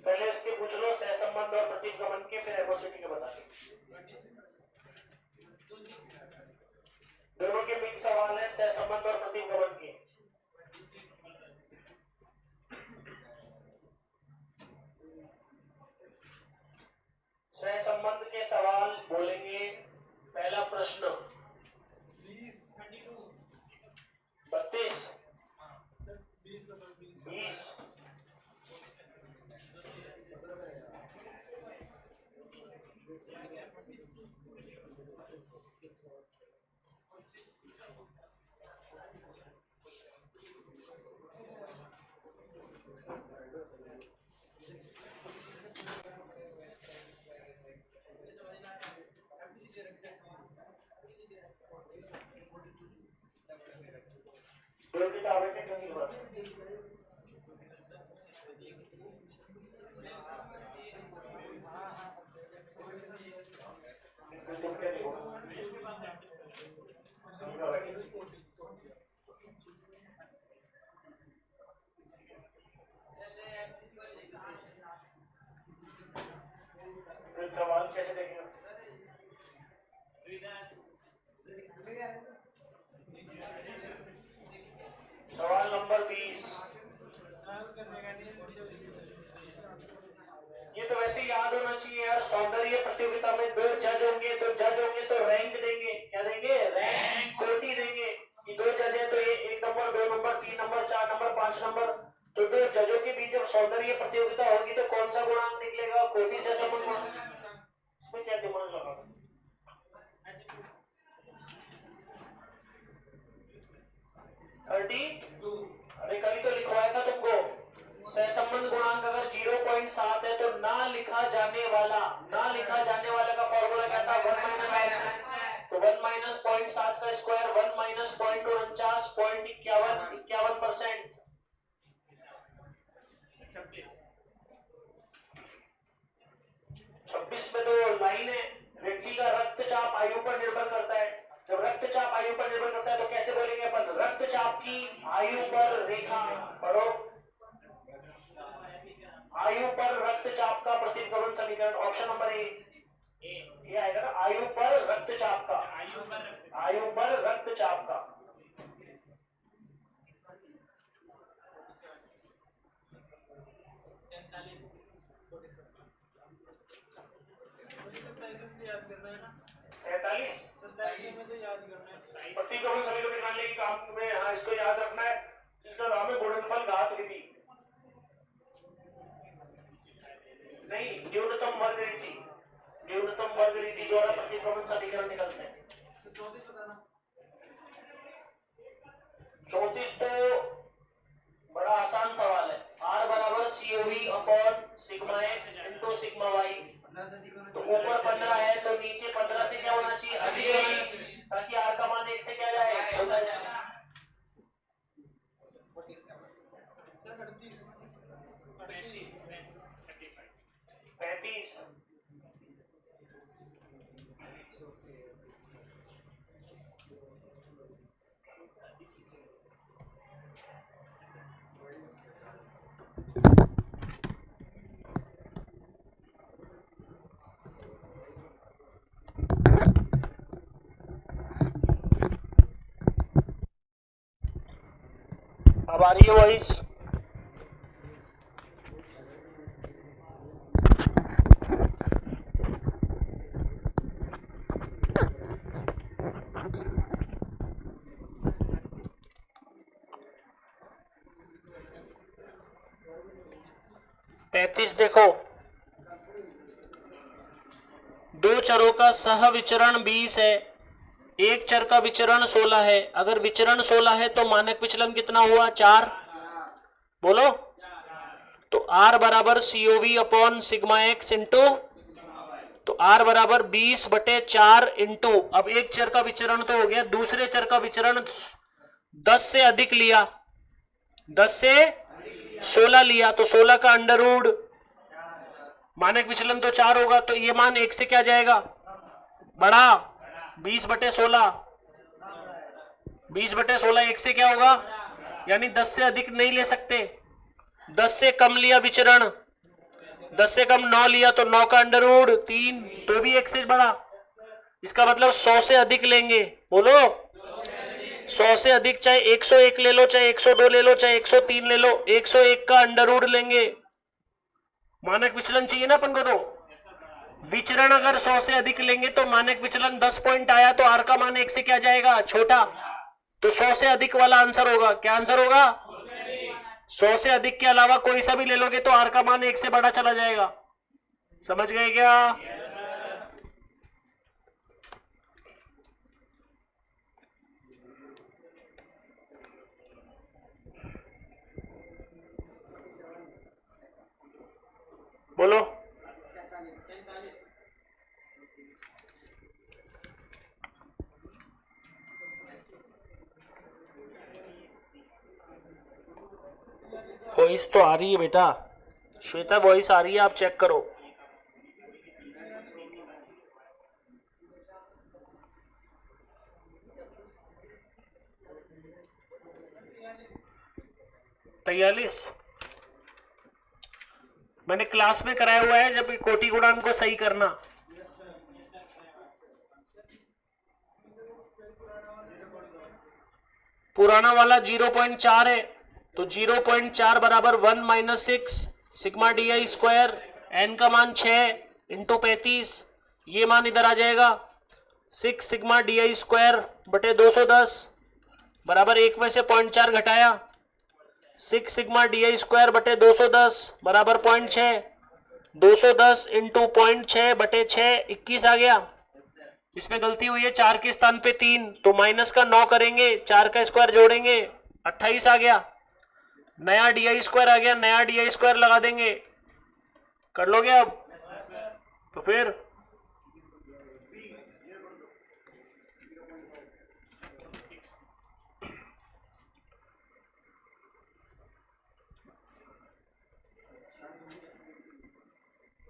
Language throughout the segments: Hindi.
पहले इसके पूछ लो सहसंबंध और प्रतिगमन के, फिर एमोसिटी के बता देंगे। दोनों के बीच सवाल है सहसंबंध और प्रतिगमन के। सहसंबंध के सवाल बोलेंगे। पहला प्रश्न 32 20 दो किताबें के किसी बस फिर सवाल कैसे देखेंगे? सवाल नंबर 20। ये तो वैसे याद होना चाहिए यार। सौंदर्य प्रतियोगिता में दो जज होंगे तो रैंक देंगे। क्या देंगे? रैंक, कोटि देंगे कि दो जज है तो ये 1 number 2 number 3 number 4 number 5 number. तो दो जजों के बीच जब सौंदर्य प्रतियोगिता होगी तो कौन सा गुणांक निकलेगा? कोटि से संबंध गुणांक। इसमें क्या दिमाग लगा? 32। अरे कल तो लिखवाया था तुमको। सहसंबंध गुणांक अगर 0.7 है तो ना लिखा जाने वाला का फॉर्मूला क्या था? 1 माइनस आर। तो 1 माइनस 0.7 का स्क्वायर 1 माइनस 0.49 51%। 26 में तो लाइन है। व्यक्ति का रक्तचाप आयु पर निर्भर करता है। जब रक्तचाप आयु पर निर्भर करता है तो कैसे बोलेंगे अपन? रक्तचाप की आयु पर रेखा। पढ़ो, आयु पर रक्तचाप का प्रतिगमन समीकरण। ऑप्शन नंबर ए ये आएगा ना, आयु पर रक्तचाप का। आयु पर रक्तचाप का। सैतालीस प्रतिगमन समीकरण निकालने के काम में। हाँ, इसको याद रखना है। इसका नाम है गुणनफल घात विधि। नहीं, न्यूनतम वर्ग रीति। न्यूनतम वर्ग रीति द्वारा प्रतिगमन समीकरण निकलते हैं। 34 तो बड़ा आसान सवाल है। R बराबर COV upon sigma x into sigma y। तो ऊपर 15 है तो नीचे 15 से क्या होना चाहिए? अधिक होना चाहिए, ताकि R का मान 1 से क्या जाए? छोटा जाए। 35। अब आ रही है वॉइस? देखो, दो चरों का सह विचरण 20 है, एक चर का विचरण 16 है। अगर विचरण 16 है तो मानक विचलन कितना हुआ? 4। बोलो। तो R बराबर COV upon sigma x into, तो R बराबर 20/4 इंटू, अब एक चर का विचरण तो हो गया, दूसरे चर का विचरण 10 से अधिक लिया, 10 से 16 लिया, तो 16 का अंडर रूट, मानक विचलन तो 4 होगा, तो ये मान 1 से क्या जाएगा? बड़ा। 20/16, 20/16 एक से क्या होगा, यानी 10 से अधिक नहीं ले सकते। 10 से कम लिया विचरण, 10 से कम 9 लिया तो 9 का अंडर रूट 3, तो भी एक से बड़ा। इसका मतलब 100 से अधिक लेंगे, बोलो 100 से अधिक, चाहे 101 ले लो, चाहे 102 ले लो, चाहे 103 ले लो, 101 का अंडर रूट लेंगे। मानक विचलन चाहिए ना अपन को, तो विचरण अगर 100 से अधिक लेंगे तो मानक विचलन 10 पॉइंट आया तो आर का मान 1 से क्या जाएगा, छोटा, तो 100 से अधिक वाला आंसर होगा। क्या आंसर होगा, 100 से अधिक के अलावा कोई सा भी ले लोगे तो आर का मान 1 से बड़ा चला जाएगा। समझ गए क्या? बोलो। वॉइस तो आ रही है बेटा, श्वेता वॉइस आ रही है, आप चेक करो। तैयालीस मैंने क्लास में कराया हुआ है, जब कोटि गुणांक को सही करना। पुराना वाला 0.4 है, तो 0.4 बराबर 1 minus 6 sigma D I square, N का मान 6 इंटू 35, ये मान इधर आ जाएगा 6 सिग्मा डी आई स्क्वायर बटे 210 बराबर 1 में से 0.4 घटाया, 6 सिग्मा डी आई स्क्वायर बटे 210 बराबर 0.6, 210 इंटू 0.6 बटे 6 21 आ गया। इसमें गलती हुई है, 4 के स्थान पे 3, तो माइनस का 9 करेंगे, 4 का स्क्वायर जोड़ेंगे 28 आ गया। नया डी आई स्क्वायर आ गया, नया डी आई स्क्वायर लगा देंगे, कर लोगे अब? तो फिर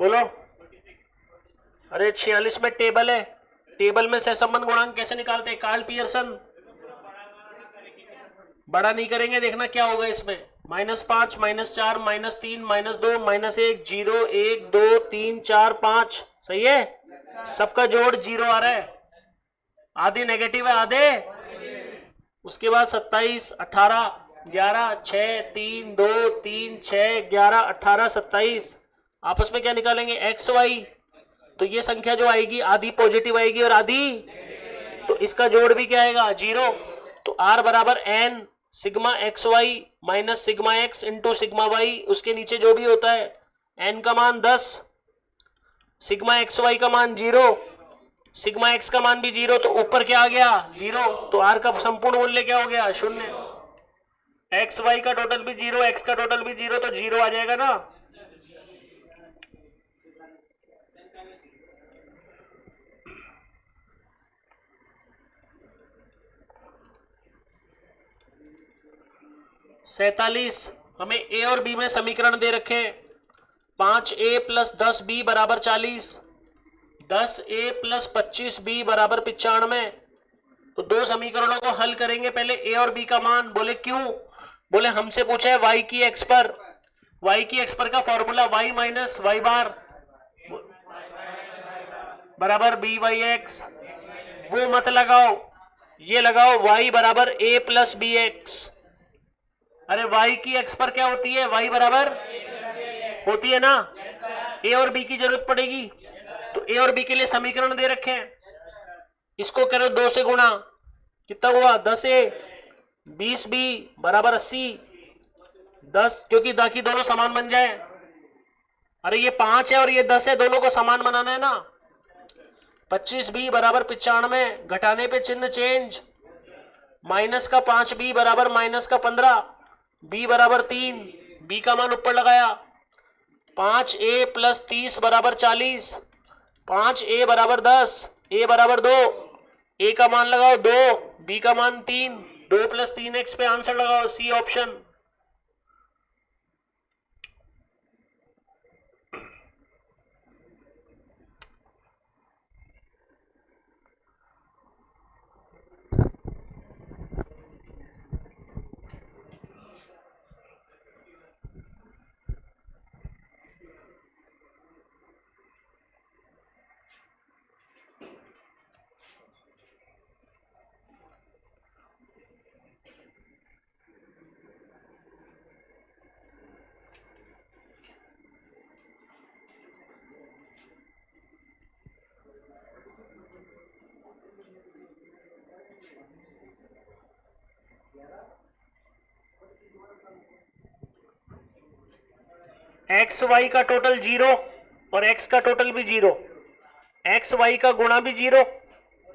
बोलो। अरे 46 में टेबल है, टेबल में सहसंबंध गुणांक कैसे निकालते हैं, कार्ल पियर्सन। बड़ा नहीं करेंगे, देखना क्या होगा इसमें, -5 -4 -3 -2 -1 0 1 2 3 4 5, सही है। सबका जोड़ 0 आ रहा है, आधे नेगेटिव है आधे। उसके बाद 27 18 11 6 3 2 3 6 11 18 27, आपस में क्या निकालेंगे, एक्स वाई। तो ये संख्या जो आएगी आधी पॉजिटिव आएगी और आधी, तो इसका जोड़ भी क्या आएगा, 0। तो आर बराबर N sigma X Y minus sigma X into sigma Y, उसके नीचे जो भी होता है, एन का मान 10, सिग्मा एक्स वाई का मान 0, सिग्मा एक्स का मान भी 0, तो ऊपर क्या आ गया, 0। तो आर का संपूर्ण मूल्य क्या हो गया, 0। एक्स वाई का टोटल भी 0, एक्स का टोटल भी 0, तो 0 आ जाएगा ना। सैतालीस, हमें ए और बी में समीकरण दे रखे, 5a प्लस 10b बराबर 40, 10a प्लस 25b बराबर 95। तो दो समीकरणों को हल करेंगे, पहले ए और बी का मान। बोले क्यों, बोले हमसे पूछा है y की x पर, y की x पर का formula y minus Y bar बराबर बी वाई एक्स, वो मत लगाओ, ये लगाओ y बराबर a प्लस बी एक्स। अरे y की x पर क्या होती है, y बराबर होती है ना, a और b की जरूरत पड़ेगी। तो a और b के लिए समीकरण दे रखे हैं, इसको करो 2 से गुणा, कितना हुआ 10a, 20b बराबर 80, 10 क्योंकि बाकी दोनों समान बन जाए। अरे ये 5 है और ये 10 है, दोनों को समान बनाना है ना। 25b बराबर 95, घटाने पे चिन्ह चेंज, माइनस का 5b बराबर माइनस का 15, b बराबर 3, b का मान ऊपर लगाया, 5a प्लस 30 बराबर 40, 5a बराबर 10, a बराबर 2, a का मान लगाओ 2, b का मान 3, 2 प्लस 3x पे आंसर लगाओ, सी ऑप्शन। एक्स वाई का टोटल 0 और एक्स का टोटल भी 0, एक्स वाई का गुणा भी 0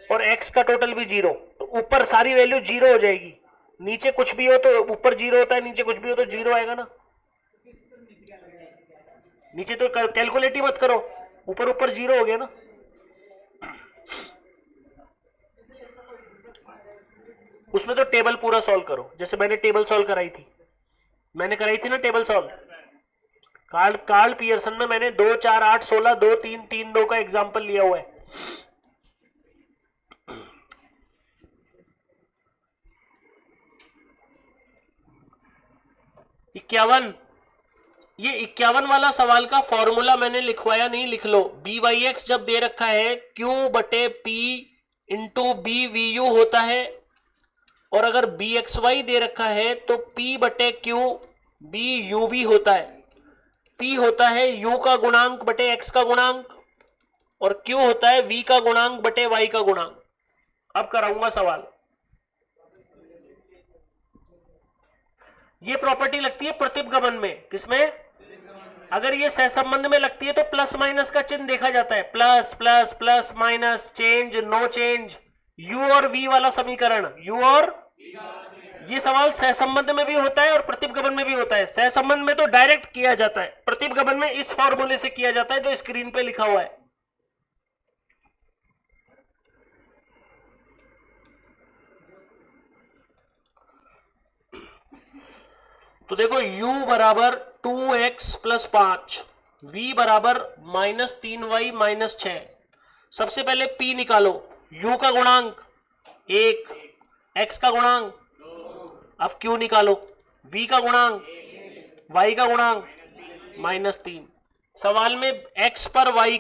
और एक्स का टोटल भी 0, तो ऊपर सारी वैल्यू 0 हो जाएगी। नीचे कुछ भी हो तो ऊपर 0 होता है, नीचे कुछ भी हो तो 0 आएगा ना। नीचे तो कैलकुलेट ही मत करो, ऊपर ऊपर 0 हो गया ना। उसमें तो टेबल पूरा सॉल्व करो, जैसे मैंने टेबल सॉल्व कराई थी, मैंने कराई थी ना टेबल सॉल्व कार्ल पियर्सन में। मैंने 2 4 8 16 2 3 3 2 का एग्जाम्पल लिया हुआ है। 51, ये 51 वाला सवाल का फॉर्मूला मैंने लिखवाया नहीं, लिख लो। बी वाई एक्स जब दे रखा है Q बटे P into B V U होता है, और अगर बी एक्स वाई दे रखा है तो P बटे Q बी यू भी होता है। P होता है U का गुणांक बटे X का गुणांक, और Q होता है V का गुणांक बटे Y का गुणांक। अब कराऊंगा सवाल। ये प्रॉपर्टी लगती है प्रतिपगमन में, किसमें? अगर ये सहसंबंध में लगती है तो प्लस माइनस का चिन्ह देखा जाता है, plus plus plus minus, change no change, U और वी वाला समीकरण, यू और ये सवाल सहसंबंध में भी होता है और प्रतिपगमन में भी होता है। सहसंबंध में तो डायरेक्ट किया जाता है, प्रतिपगमन में इस फॉर्मूले से किया जाता है जो स्क्रीन पे लिखा हुआ है। तो देखो u बराबर 2x प्लस 5, v बराबर -3y माइनस 6। सबसे पहले p निकालो, u का गुणांक 1, x का गुणांक, अब q निकालो, v का गुणांक, y का गुणांक -3। सवाल में x पर y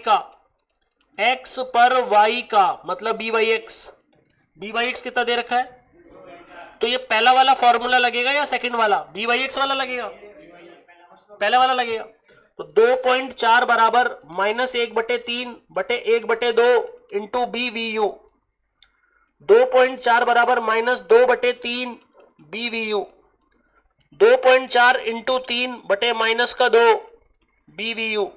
का मतलब बी वाई एक्स कितना दे रखा है? तो ये पहला वाला फॉर्मूला लगेगा या सेकंड वाला? बी वाई एक्स वाला लगेगा, पहला वाला लगेगा। तो 2.4 बराबर -1 बटे 3 बटे 1 बटे 2 इंटू बी वी यू। 2.4 बराबर -2 बटे 3 बी वी यू। 2.4 इंटू 3 बटे -2 बी वी यू,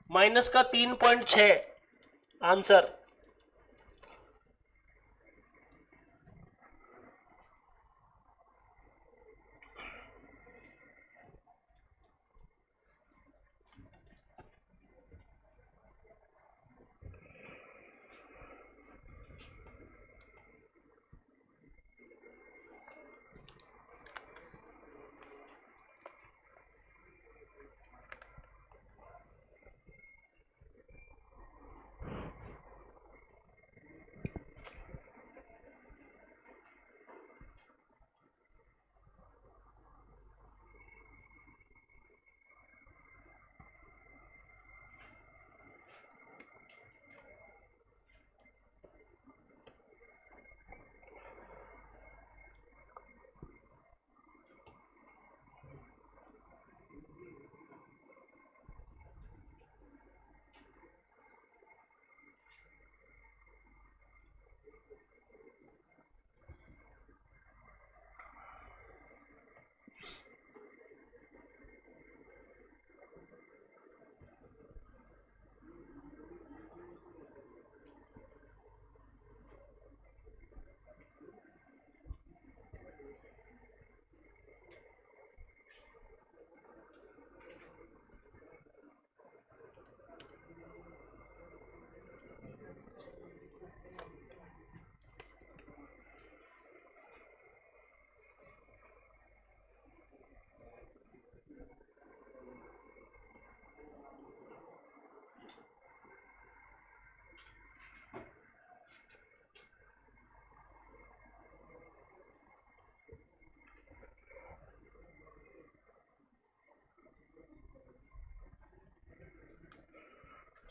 -3.6 आंसर।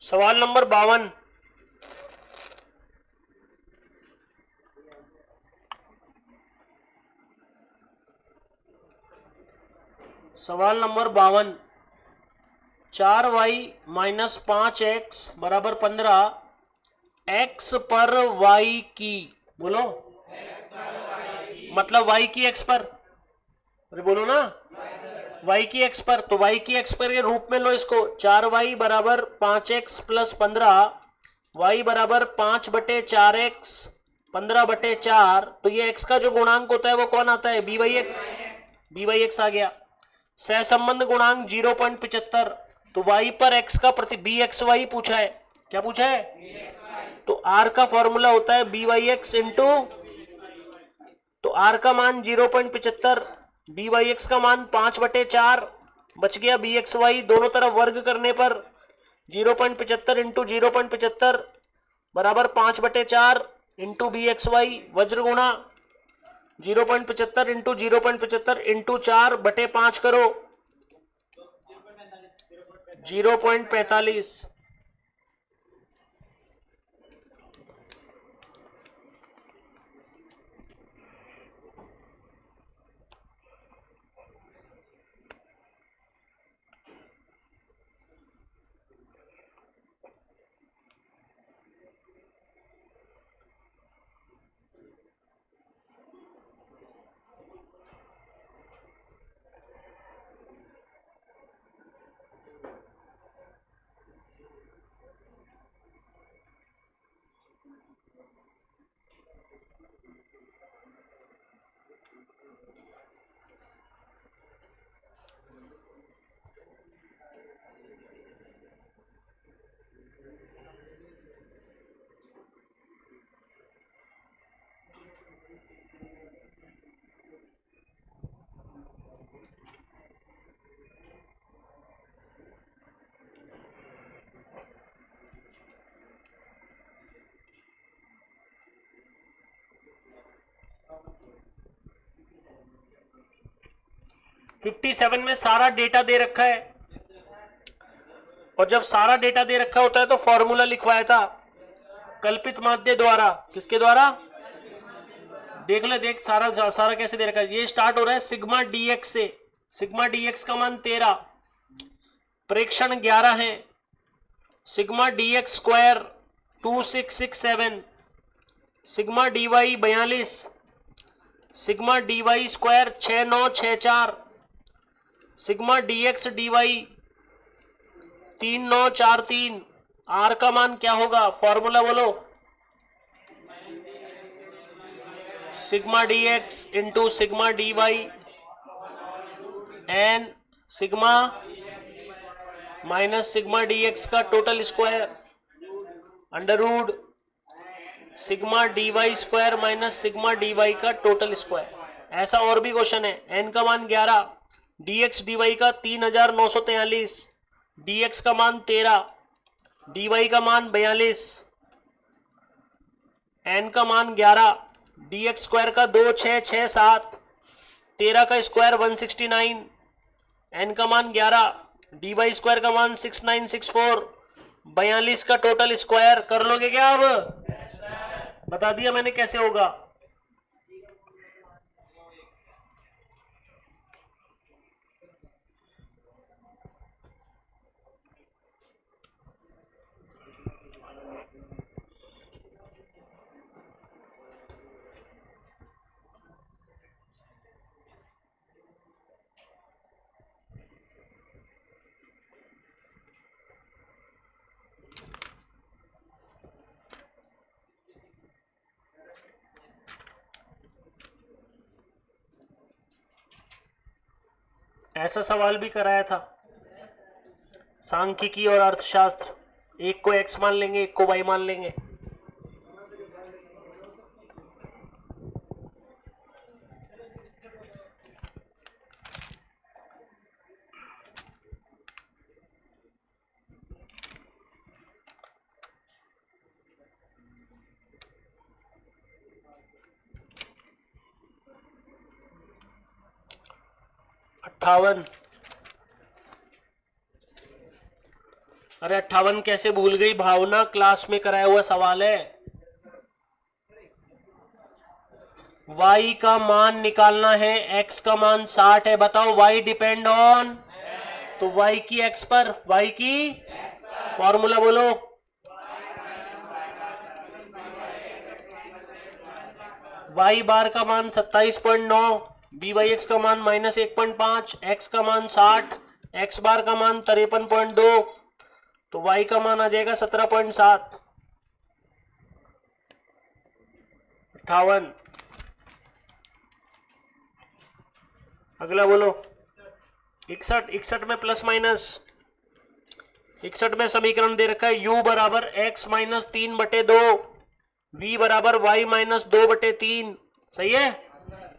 सवाल नंबर 52। सवाल नंबर 52, 4y माइनस 5x बराबर 15, x पर y की, बोलो मतलब y की x पर, अरे बोलो ना, y की x पर, तो y की x पर के रूप में लो इसको, 4y बराबर 5x प्लस 15, y बराबर 5/4x 15/4। तो ये x का जो गुणांक होता है वो कौन आता है, b/x आ गया। सहसंबंध गुणांक 0.75, तो y पर x का प्रति bxy पूछा है, क्या पूछा है, तो r का फॉर्मूला होता है by(x) इंटू, तो r का मान 0.75, by(x) का मान 5/4, बच गया bxy, दोनों तरफ वर्ग करने पर 0.75 इंटू 0.75 बराबर 5/4 इंटू bxy, वज्र गुणा 0.75 इंटू 0.75 इंटू 4/5 करो 0.45। 57 में सारा डेटा दे रखा है, और जब सारा डेटा दे रखा होता है तो फॉर्मूला लिखवाया था कल्पित माध्य द्वारा, किसके द्वारा, देख ले, देख सारा सारा कैसे दे रखा है। ये स्टार्ट हो रहा है सिग्मा dx से, सिग्मा dx का मान 13, प्रेक्षण 11 है, sigma dx square 2667, sigma dy 42, sigma dy square 6964, sigma dx dy 3943। r का मान क्या होगा, फॉर्मूला बोलो, sigma dx into sigma dy N sigma minus sigma dx का total square under root sigma dy square minus sigma dy का टोटल स्क्वायर। ऐसा और भी क्वेश्चन है, n का मान 11, dx dy का 3943, dx का मान 13, dy का मान 42, n का मान 11, dx स्क्वायर का 2667, 13 का स्क्वायर 169, n का मान 11, dy स्क्वायर का मान 6964, 42 का टोटल स्क्वायर। कर लोगे क्या, अब बता दिया मैंने कैसे होगा। ऐसा सवाल भी कराया था, सांख्यिकी और अर्थशास्त्र, एक को x मान लेंगे एक को y मान लेंगे। अट्ठावन, अरे 58 कैसे भूल गई भावना, क्लास में कराया हुआ सवाल है। y का मान निकालना है, x का मान 60 है, बताओ y डिपेंड ऑन, तो y की x पर, y की फॉर्मूला बोलो, y बार का मान 27.9, बी बाई एक्स का मान -1.5, एक्स का मान 60, एक्स बार का मान 53.2, तो वाई का मान आ जाएगा 17.7, 58। अगला बोलो 61, 61 में प्लस माइनस, 61 में समीकरण दे रखा है u बराबर x माइनस 3/2, v बराबर y माइनस 2/3। सही है।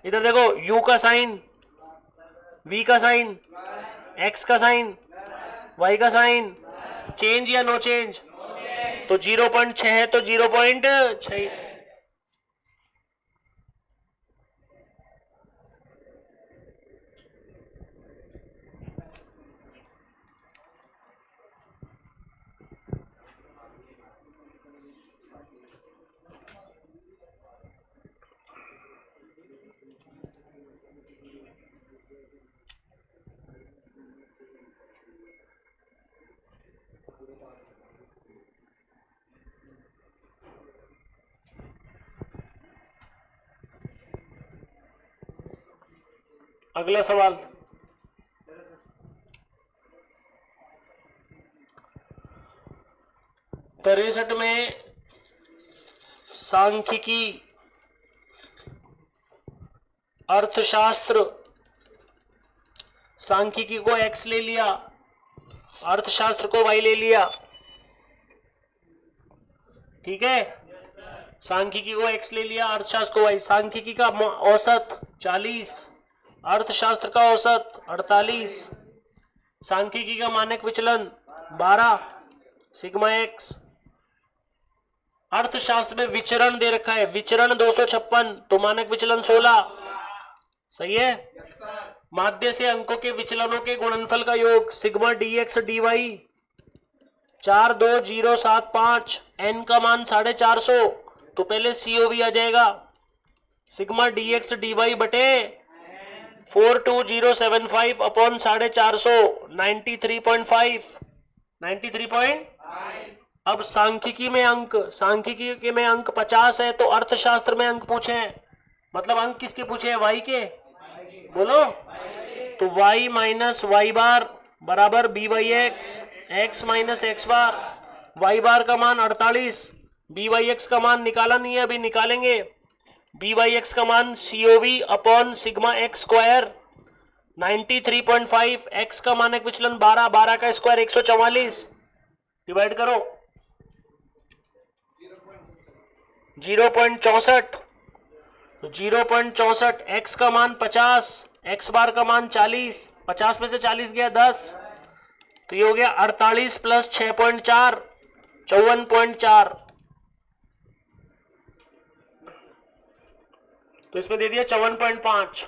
इधर देखो u का साइन, v का साइन, x का साइन, y का साइन, चेंज या नो चेंज? तो 0.6 है तो 0.6। अगला सवाल, तिरसठ में सांख्यिकी, अर्थशास्त्र, सांख्यिकी को x ले लिया, अर्थशास्त्र को y ले लिया। ठीक है, सांख्यिकी को x ले लिया, अर्थशास्त्र को y। सांख्यिकी का औसत 40, अर्थशास्त्र का औसत 48, सांख्यिकी का मानक विचलन 12 सिग्मा x। अर्थशास्त्र में विचरण दे रखा है, विचरण 256, तो मानक विचलन 16। सही है। माध्य से अंकों के विचलनों के गुणनफल का योग सिग्मा dx dy 42075, n का मान 450, तो पहले COV आ जाएगा सिग्मा dx dy बटे 42075 अपॉन 450, 93.5, 93 अब सांख्यिकी में अंक, सांख्यिकी में अंक 50 है, तो अर्थशास्त्र में अंक पूछे हैं, मतलब अंक किसके पूछे हैं? y के। बोलो, तो y माइनस वाई बार बराबर B Y X, X minus X bar, y bar का मान 48, बी वाई एक्स का मान निकाला नहीं है, अभी निकालेंगे। बी वाई एक्स का मान COV upon sigma x square 93.5, x का मानक विचलन 12, 12 का स्क्वायर 144, डिवाइड करो 0.64, तो 0.64, एक्स का मान 50, एक्स बार का मान 40, 50 में से 40 गया 10, तो ये हो गया 48 प्लस 6.4, 54.4, तो इसमें दे दिया 54.5।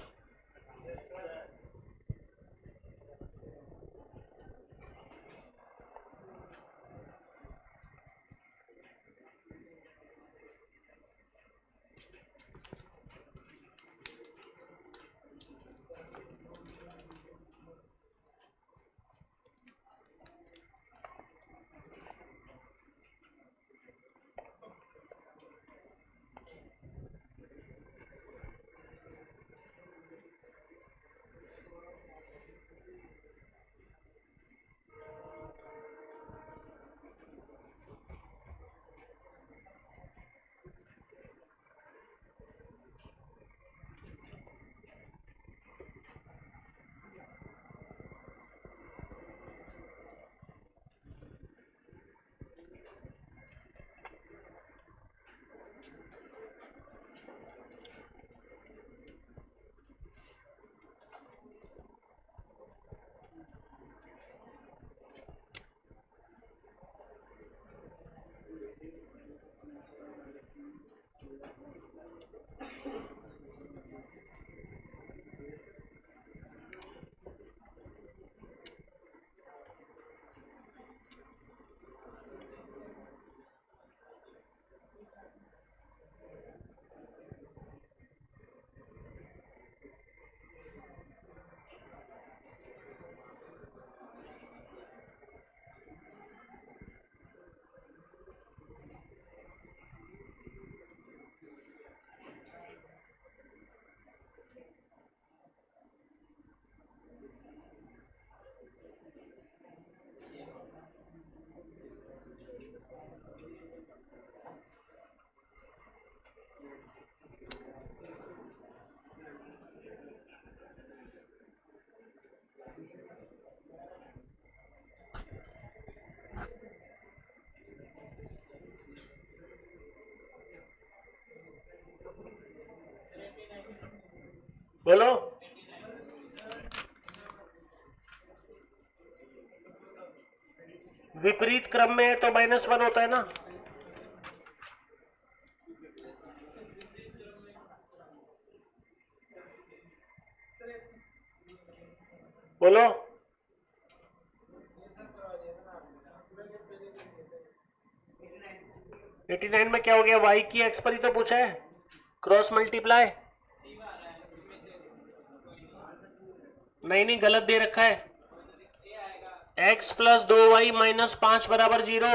बोलो। विपरीत क्रम में है तो -1 होता है ना। बोलो। 89 में क्या हो गया? y की x पर ही तो पूछा है, क्रॉस मल्टीप्लाई। नहीं गलत दे रखा है। x + 2y - 5 = 0,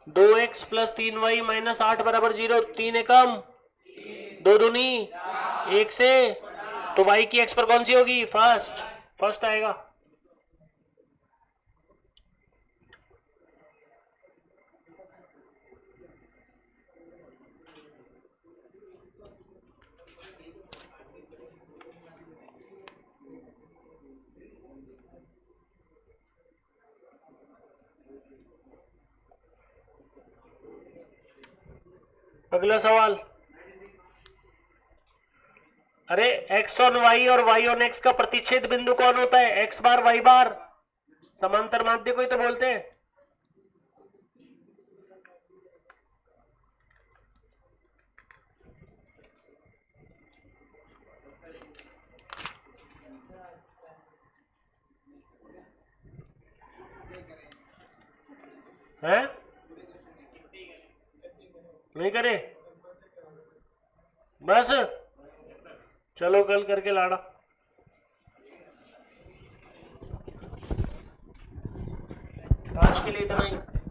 2x + 3y - 8 = 0, 3 एकम 2 दूनी 1 से, तो y की x पर कौन सी होगी? फर्स्ट आएगा। अगला सवाल। अरे x ऑन y और y ऑन x का प्रतिच्छेद बिंदु कौन होता है? x बार y बार। समांतर माध्य को ही तो बोलते हैं। हैं? नहीं करे? बस चलो कल करके लाड़ा। आज के लिए इतना ही।